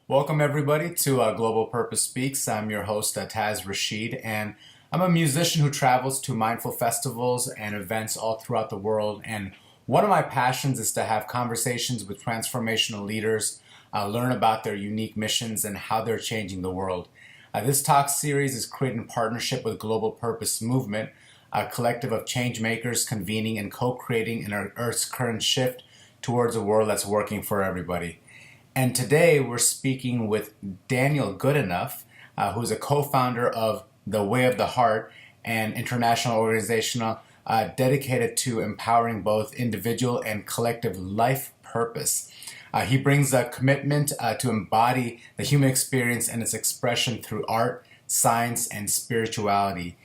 Welcome, everybody, to Global Purpose Speaks. I'm your host, Taz Rashid, and I'm a musician who travels to mindful festivals and events all throughout the world. And one of my passions is to have conversations with transformational leaders, learn about their unique missions and how they're changing the world. This talk series is created in partnership with Global Purpose Movement, a collective of change makers convening and co-creating in our Earth's current shift towards a world that's working for everybody. And today we're speaking with Daniel Goodenough, who's a co-founder of The Way of the Heart, an international organization dedicated to empowering both individual and collective life purpose. He brings a commitment to embody the human experience and its expression through art, science, and spirituality.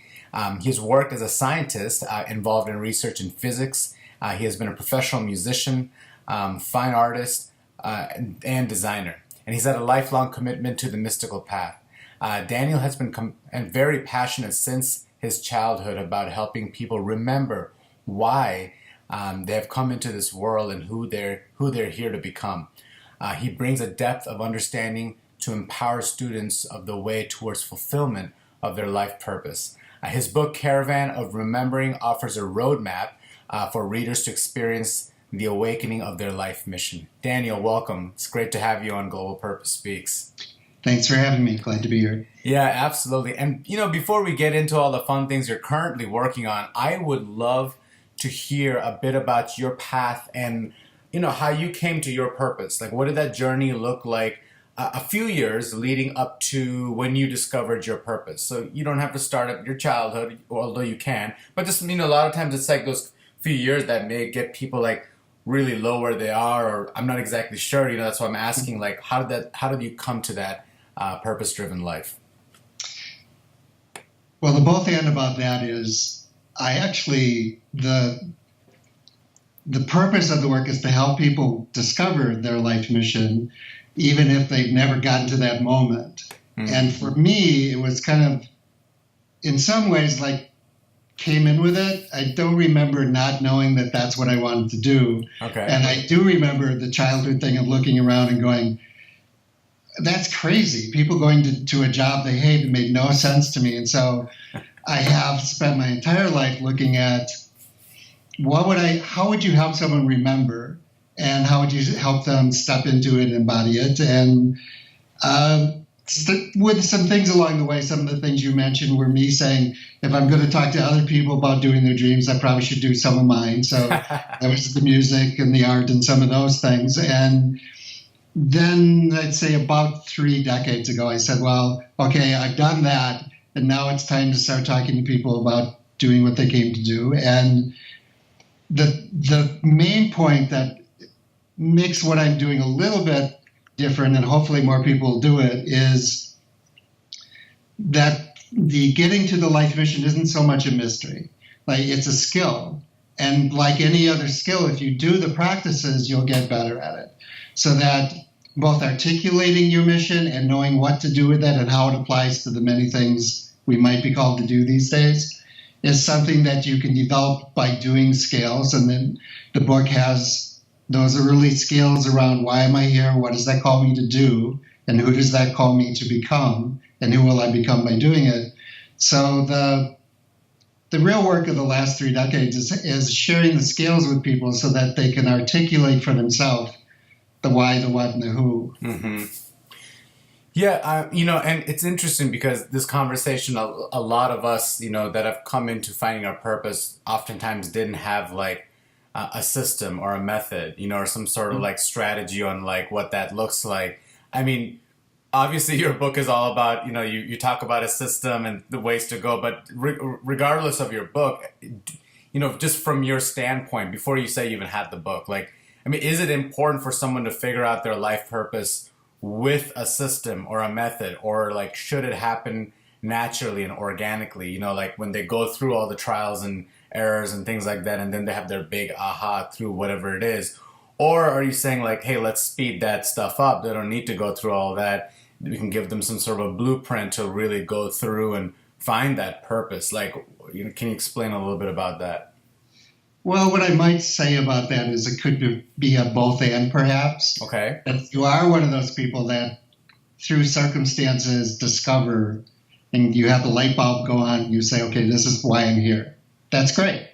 He's worked as a scientist involved in research in physics. He has been a professional musician, fine artist, and designer. And he's had a lifelong commitment to the mystical path. Daniel has been very passionate since his childhood about helping people remember why they have come into this world and who they're here to become. He brings a depth of understanding to empower students of the way towards fulfillment of their life purpose. His book, Caravan of Remembering, offers a roadmap for readers to experience the awakening of their life mission. Daniel, welcome. It's great to have you on Global Purpose Speaks. Thanks for having me. Glad to be here. Yeah, absolutely. And, before we get into all the fun things you're currently working on, I would love to hear a bit about your path and, how you came to your purpose. Like, what did that journey look like a few years leading up to when you discovered your purpose? So you don't have to start at your childhood, although you can. But just, a lot of times it's like those few years that may get people like really low where they are, or I'm not exactly sure. That's why I'm asking, like, how did you come to that purpose-driven life? Well, the both end about that is the purpose of the work is to help people discover their life mission, even if they've never gotten to that moment. Mm-hmm. And for me, it was kind of, in some ways, like, came in with it. I don't remember not knowing that that's what I wanted to do. Okay. And I do remember the childhood thing of looking around and going, that's crazy. People going to a job they hate, it made no sense to me. And so I have spent my entire life looking at how would you help someone remember, and how would you help them step into it and embody it? And with some things along the way, some of the things you mentioned were me saying, if I'm going to talk to other people about doing their dreams, I probably should do some of mine. So that was the music and the art and some of those things. And then I'd say about 3 decades ago, I said, well, okay, I've done that. And now it's time to start talking to people about doing what they came to do. And the main point that makes what I'm doing a little bit different, and hopefully more people will do it, is that the getting to the life mission isn't so much a mystery. Like, it's a skill. And like any other skill, if you do the practices, you'll get better at it. So that both articulating your mission and knowing what to do with it and how it applies to the many things we might be called to do these days is something that you can develop by doing scales. And then the book has those early scales around why am I here, what does that call me to do, and who does that call me to become, and who will I become by doing it. So the real work of the last 3 decades is sharing the scales with people so that they can articulate for themselves the why, the what, and the who. Mm-hmm. Yeah, and it's interesting because this conversation, a lot of us, that have come into finding our purpose oftentimes didn't have like a system or a method, or some sort of like strategy on like what that looks like. I mean, obviously your book is all about, you talk about a system and the ways to go, but regardless of your book, just from your standpoint, before you say you even had the book, like, I mean, is it important for someone to figure out their life purpose with a system or a method, or like, should it happen naturally and organically, like when they go through all the trials and errors and things like that, and then they have their big aha through whatever it is? Or are you saying like, hey, let's speed that stuff up, they don't need to go through all that, we can give them some sort of a blueprint to really go through and find that purpose? Like, can you explain a little bit about that? Well, what I might say about that is it could be a both and, perhaps. Okay. If you are one of those people that through circumstances, discover, and you have the light bulb go on, you say, okay, this is why I'm here. That's great.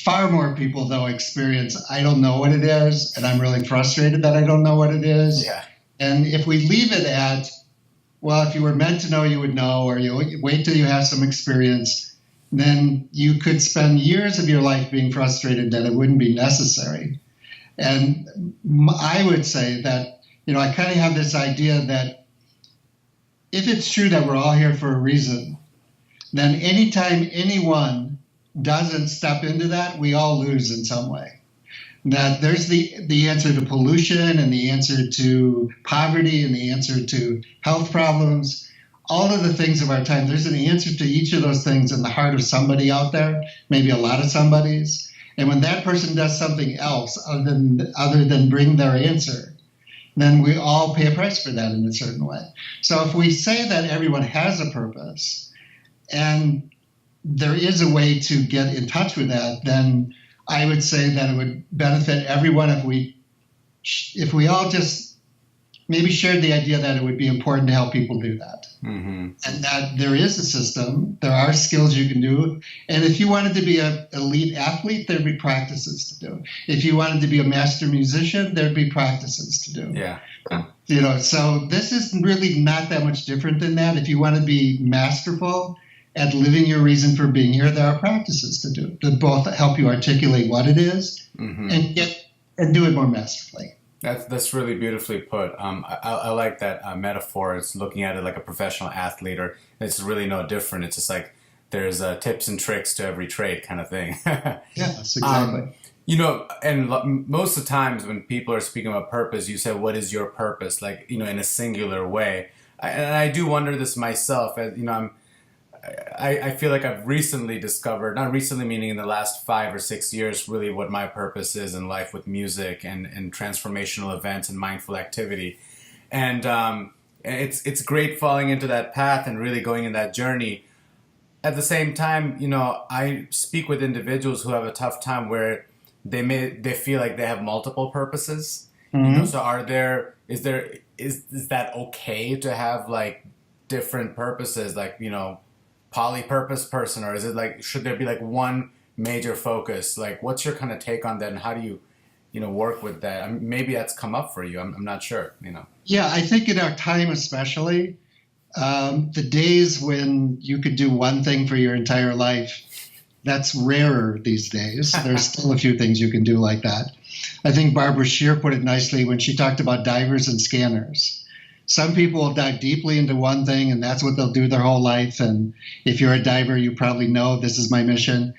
Far more people, though, experience, I don't know what it is, and I'm really frustrated that I don't know what it is. Yeah. And if we leave it at, well, if you were meant to know, you would know, or you wait till you have some experience, then you could spend years of your life being frustrated that it wouldn't be necessary. And I would say that, I kind of have this idea that if it's true that we're all here for a reason, then anytime anyone doesn't step into that, we all lose in some way. That there's the answer to pollution and the answer to poverty and the answer to health problems, all of the things of our time. There's an answer to each of those things in the heart of somebody out there, maybe a lot of somebody's. And when that person does something else other than bring their answer, then we all pay a price for that in a certain way. So if we say that everyone has a purpose and there is a way to get in touch with that, then I would say that it would benefit everyone if we all just maybe shared the idea that it would be important to help people do that. Mm-hmm. And that there is a system, there are skills you can do. And if you wanted to be an elite athlete, there'd be practices to do. If you wanted to be a master musician, there'd be practices to do. Yeah. So this is really not that much different than that. If you want to be masterful at living your reason for being here, there are practices to do that both help you articulate what it is mm-hmm. and do it more masterfully. That's really beautifully put. I like that metaphor. It's looking at it like a professional athlete, or it's really no different. It's just like there's tips and tricks to every trade kind of thing. Yes, exactly. And most of the times when people are speaking about purpose, you say, what is your purpose? Like, in a singular way. And I do wonder this myself. I feel like I've recently discovered, not recently meaning in the last 5 or 6 years, really what my purpose is in life with music and transformational events and mindful activity. And it's great falling into that path and really going in that journey. At the same time, I speak with individuals who have a tough time where they feel like they have multiple purposes. Mm-hmm. So is that okay to have like different purposes, like, polypurpose person, or is it like, should there be like one major focus? Like, what's your kind of take on that, and how do you work with that? I mean, maybe that's come up for you. I'm not sure. Yeah, I think in our time especially, the days when you could do one thing for your entire life, that's rarer these days. There's still a few things you can do like that. I think Barbara Scheer put it nicely when she talked about divers and scanners. Some people will dive deeply into one thing, and that's what they'll do their whole life. And if you're a diver, you probably know this is my mission.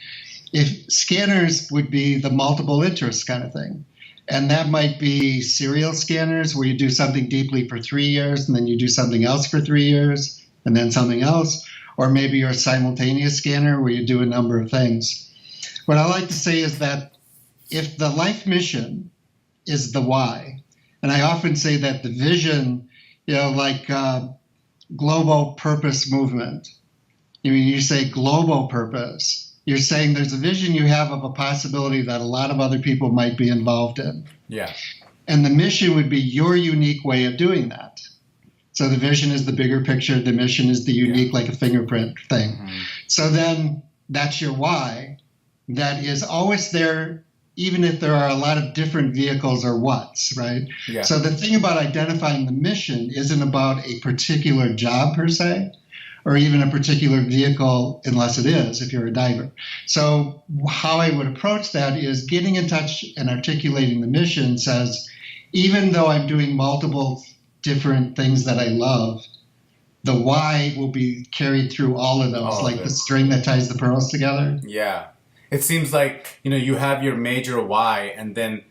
If scanners would be the multiple interests kind of thing. And that might be serial scanners where you do something deeply for 3 years, and then you do something else for 3 years, and then something else. Or maybe you're a simultaneous scanner where you do a number of things. What I like to say is that if the life mission is the why, and I often say that the vision, like global purpose movement. You say global purpose, you're saying there's a vision you have of a possibility that a lot of other people might be involved in. Yeah. And the mission would be your unique way of doing that. So the vision is the bigger picture, the mission is the unique, like a fingerprint thing. Mm-hmm. So then that's your why. That is always there, even if there are a lot of different vehicles or what's, right? Yeah. So the thing about identifying the mission isn't about a particular job per se, or even a particular vehicle, unless it is, if you're a diver. So how I would approach that is getting in touch and articulating the mission says, even though I'm doing multiple different things that I love, the why will be carried through all of those, like the string that ties the pearls together. Yeah. It seems like, you have your major why, and then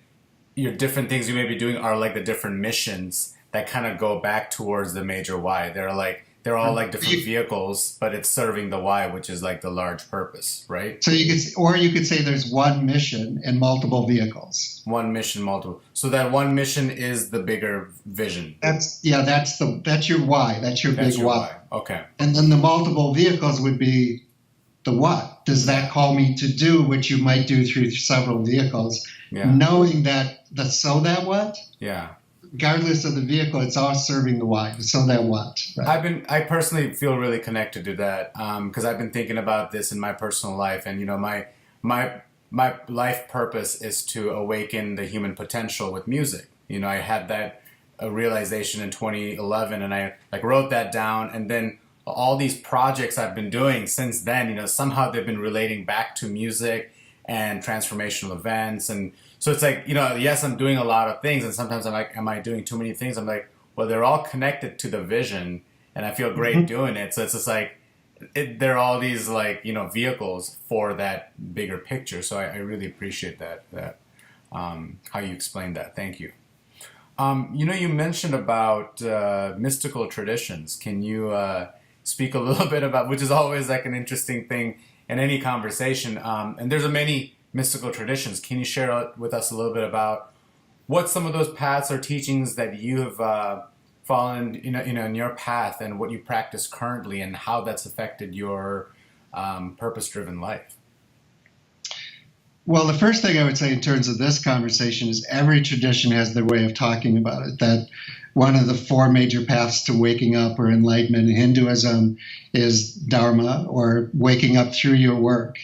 your different things you may be doing are like the different missions that kind of go back towards the major why. They're all like different vehicles, but it's serving the why, which is like the large purpose, right? So you could say there's one mission and multiple vehicles. One mission, multiple. So that one mission is the bigger vision. That's your why. That's your big why. Okay. And then the multiple vehicles would be the what. Does that call me to do what you might do through several vehicles? Yeah. Knowing that what? Yeah. regardless of the vehicle, it's all serving the why. So that what? Right? I personally feel really connected to that because I've been thinking about this in my personal life, and my life purpose is to awaken the human potential with music. I had that realization in 2011, and I wrote that down, and then all these projects I've been doing since then, somehow they've been relating back to music and transformational events. And so it's like, yes, I'm doing a lot of things. And sometimes I'm like, am I doing too many things? I'm like, well, they're all connected to the vision, and I feel great doing it. So it's just like, they're all these vehicles for that bigger picture. So I really appreciate that how you explained that. Thank you. You mentioned about mystical traditions. Can you speak a little bit about, which is always like an interesting thing in any conversation. And there's many mystical traditions. Can you share with us a little bit about what some of those paths or teachings that you have fallen in your path, and what you practice currently, and how that's affected your purpose-driven life? Well, the first thing I would say in terms of this conversation is every tradition has their way of talking about it. That one of the four major paths to waking up or enlightenment in Hinduism is Dharma, or waking up through your work.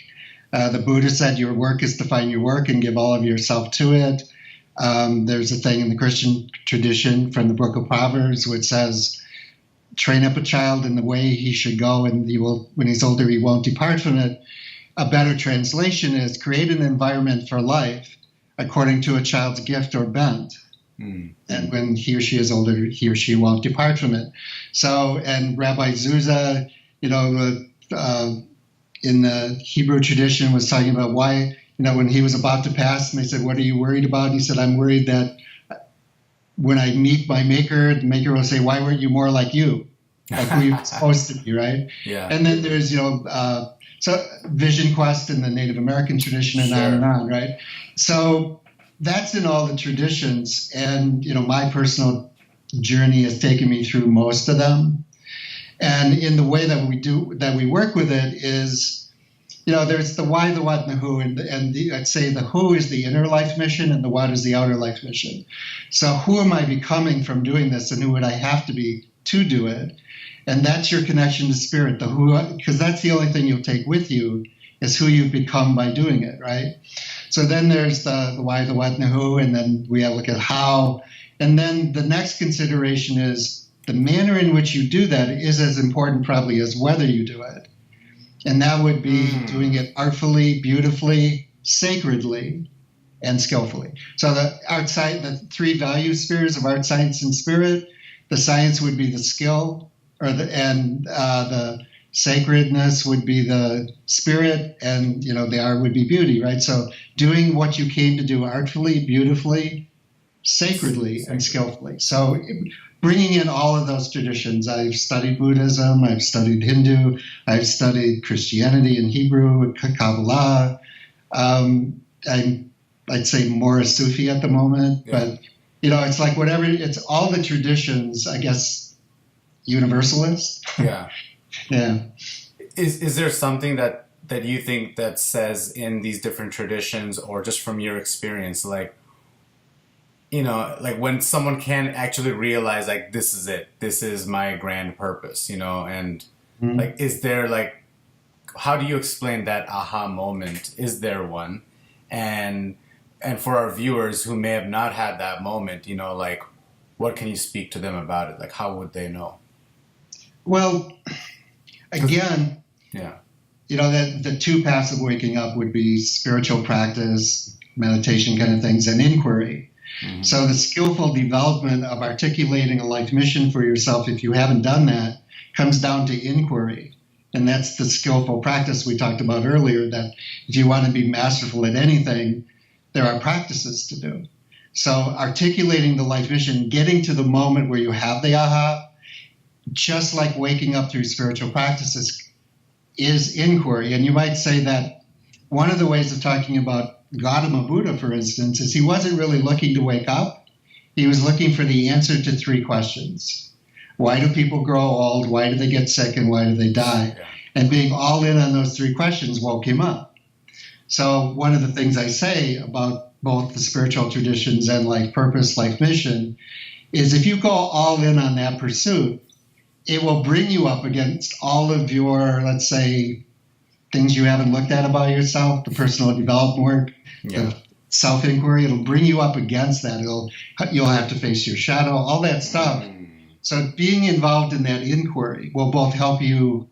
The Buddha said your work is to find your work and give all of yourself to it. There's a thing in the Christian tradition from the book of Proverbs which says, train up a child in the way he should go, and when he's older, he won't depart from it. A better translation is create an environment for life according to a child's gift or bent. And when he or she is older, he or she won't depart from it. So, and Rabbi Zuzah, in the Hebrew tradition, was talking about why, when he was about to pass, and they said, what are you worried about? And he said, I'm worried that when I meet my maker, the maker will say, why weren't you more like you? Like who you're supposed to be, right? Yeah. And then there's, so Vision Quest in the Native American tradition, and on and on, right? So that's in all the traditions. And, my personal journey has taken me through most of them. And in the way that we work with it is, there's the why, the what, and the who. I'd say the who is the inner life mission, and the what is the outer life mission. So who am I becoming from doing this, and who would I have to be to do it? And that's your connection to spirit, the who, because that's the only thing you'll take with you is who you've become by doing it, right? So then there's the why, the what, and the who, and then we look at how. And then the next consideration is the manner in which you do that is as important probably as whether you do it. And that would be doing it artfully, beautifully, sacredly, and skillfully. So the three value spheres of art, science, and spirit, the science would be the skill, the sacredness would be the spirit, and the art would be beauty, right? So doing what you came to do artfully, beautifully, sacredly, and skillfully. So bringing in all of those traditions. I've studied Buddhism, I've studied Hindu, I've studied Christianity and Hebrew, Kabbalah. I'd say more a Sufi at the moment, but it's like whatever. It's all the traditions, I guess, universalist. Yeah. Yeah. Is there something that you think that says in these different traditions, or just from your experience, like when someone can actually realize, like, this is it, this is my grand purpose, and like, is there, like, how do you explain that aha moment? Is there one? And for our viewers who may have not had that moment, like, what can you speak to them about it? Like, how would they know? Well, again, that the two paths of waking up would be spiritual practice, meditation kind of things, and inquiry. Mm-hmm. So the skillful development of articulating a life mission for yourself, if you haven't done that, comes down to inquiry. And that's the skillful practice we talked about earlier, that if you want to be masterful at anything, there are practices to do. So articulating the life mission, getting to the moment where you have the aha, just like waking up through spiritual practices, is inquiry. And you might say that one of the ways of talking about Gautama Buddha, for instance, is he wasn't really looking to wake up. He was looking for the answer to three questions. Why do people grow old? Why do they get sick? And why do they die? Yeah. And being all in on those three questions woke him up. So one of the things I say about both the spiritual traditions and life purpose, life mission, is if you go all in on that pursuit, it will bring you up against all of your, let's say, things you haven't looked at about yourself, the personal development work, the self-inquiry. It'll bring you up against that. You'll have to face your shadow, all that stuff. So being involved in that inquiry will both help you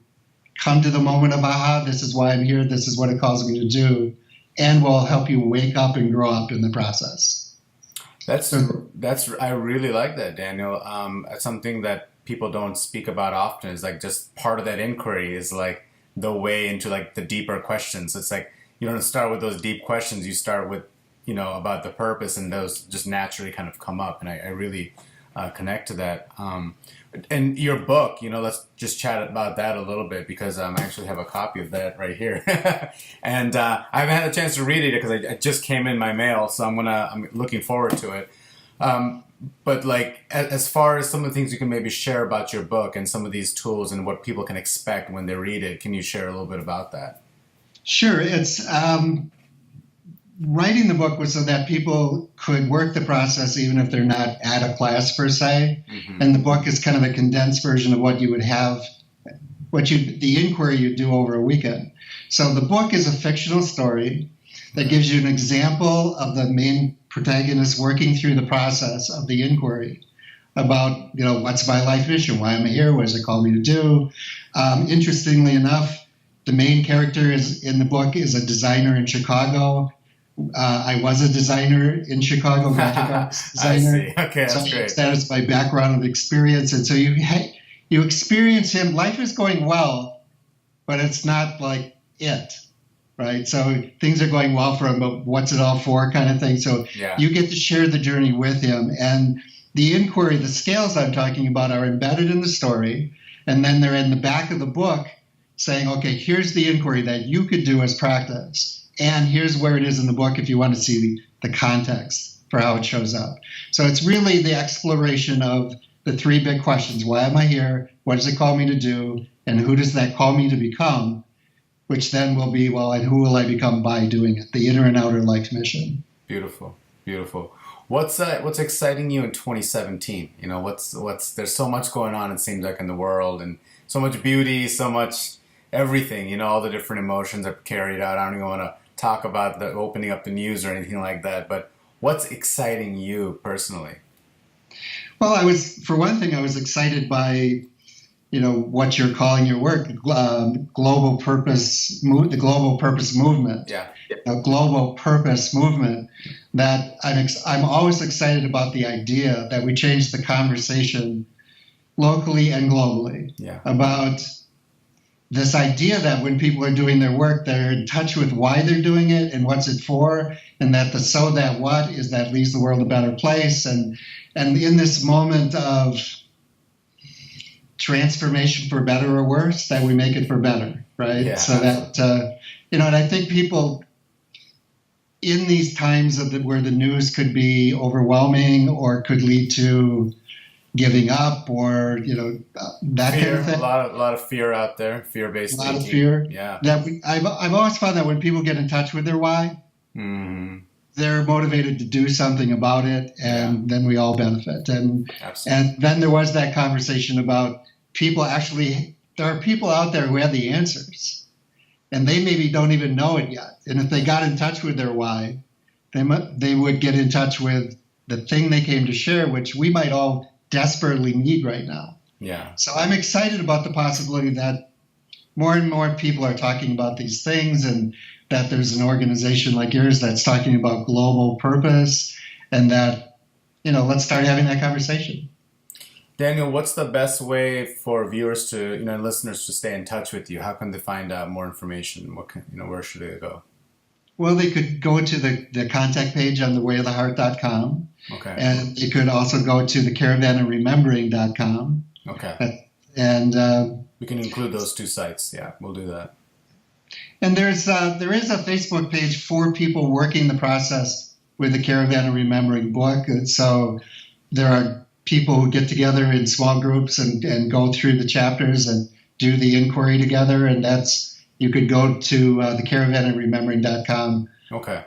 come to the moment of, aha, this is why I'm here, this is what it calls me to do, and will help you wake up and grow up in the process. I really like that, Daniel. It's something that people don't speak about often. Is like just part of that inquiry is like the way into like the deeper questions. It's like you don't start with those deep questions. You start with, about the purpose, and those just naturally kind of come up. And I really connect to that. And your book, let's just chat about that a little bit, because I actually have a copy of that right here. And I haven't had a chance to read it because it just came in my mail, so I'm looking forward to it. But like, as far as some of the things you can maybe share about your book and some of these tools and what people can expect when they read it, can you share a little bit about that? Sure. It's writing the book was so that people could work the process even if they're not at a class per se. Mm-hmm. And the book is kind of a condensed version of what you would have, the inquiry you do over a weekend. So the book is a fictional story that gives you an example of the main protagonist working through the process of the inquiry about, what's my life mission? Why am I here? What does it call me to do? Interestingly enough, the main character in the book is a designer in Chicago. I was a designer in Chicago, graphic arts designer. I see. Okay, that's great. That is my background of experience. And so you experience him. Life is going well, but it's not like it, right? So things are going well for him, but what's it all for kind of thing. So you get to share the journey with him. And the inquiry, the scales I'm talking about are embedded in the story. And then they're in the back of the book saying, okay, here's the inquiry that you could do as practice. And here's where it is in the book if you want to see the context for how it shows up. So it's really the exploration of the three big questions. Why am I here? What does it call me to do? And who does that call me to become? Which then will be, and who will I become by doing it? The inner and outer life mission. Beautiful, beautiful. What's exciting you in 2017? There's so much going on, it seems like, in the world, and so much beauty, so much everything, all the different emotions are carried out. I don't even want to talk about the opening up the news or anything like that, but what's exciting you personally? Well, for one thing, I was excited by, what you're calling your work, global purpose, the global purpose movement. Yeah. A global purpose movement. That I'm always excited about the idea that we change the conversation locally and globally about this idea that when people are doing their work, they're in touch with why they're doing it and what's it for, and that the so that what is that leaves the world a better place. And in this moment of transformation for better or worse, that we make it for better, right? Yeah. So that, and I think people in these times where the news could be overwhelming or could lead to giving up or that fear, kind of thing. A lot of fear out there, fear-based thinking. A lot of fear. Yeah. I've always found that when people get in touch with their why, they're motivated to do something about it, and then we all benefit. And then there was that conversation about there are people out there who have the answers, and they maybe don't even know it yet. And if they got in touch with their why, they would get in touch with the thing they came to share, which we might all desperately need right now. Yeah. So I'm excited about the possibility that more and more people are talking about these things, and that there's an organization like yours that's talking about global purpose, and that, let's start having that conversation. Daniel, what's the best way for viewers to, listeners to stay in touch with you? How can they find out more information? Where should they go? Well, they could go to the contact page on thewayoftheheart.com. Okay. And they could also go to the Caravan of Remembering.com. Okay. And we can include those two sites. Yeah, we'll do that. And there is a Facebook page for people working the process with the Caravan of Remembering book. And so there are people who get together in small groups and go through the chapters and do the inquiry together. And you could go to the caravanofremembering.com. Okay.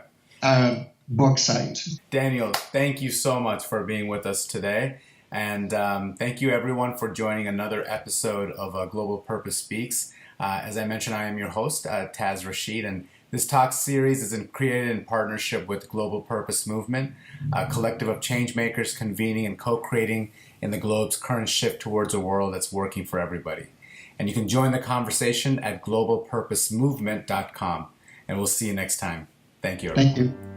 book site. Daniel, thank you so much for being with us today. And thank you, everyone, for joining another episode of Global Purpose Speaks. As I mentioned, I am your host, Taz Rashid, and this talk series is created in partnership with Global Purpose Movement, a collective of change makers convening and co-creating in the globe's current shift towards a world that's working for everybody. And you can join the conversation at globalpurposemovement.com. And we'll see you next time. Thank you, everyone. Thank you.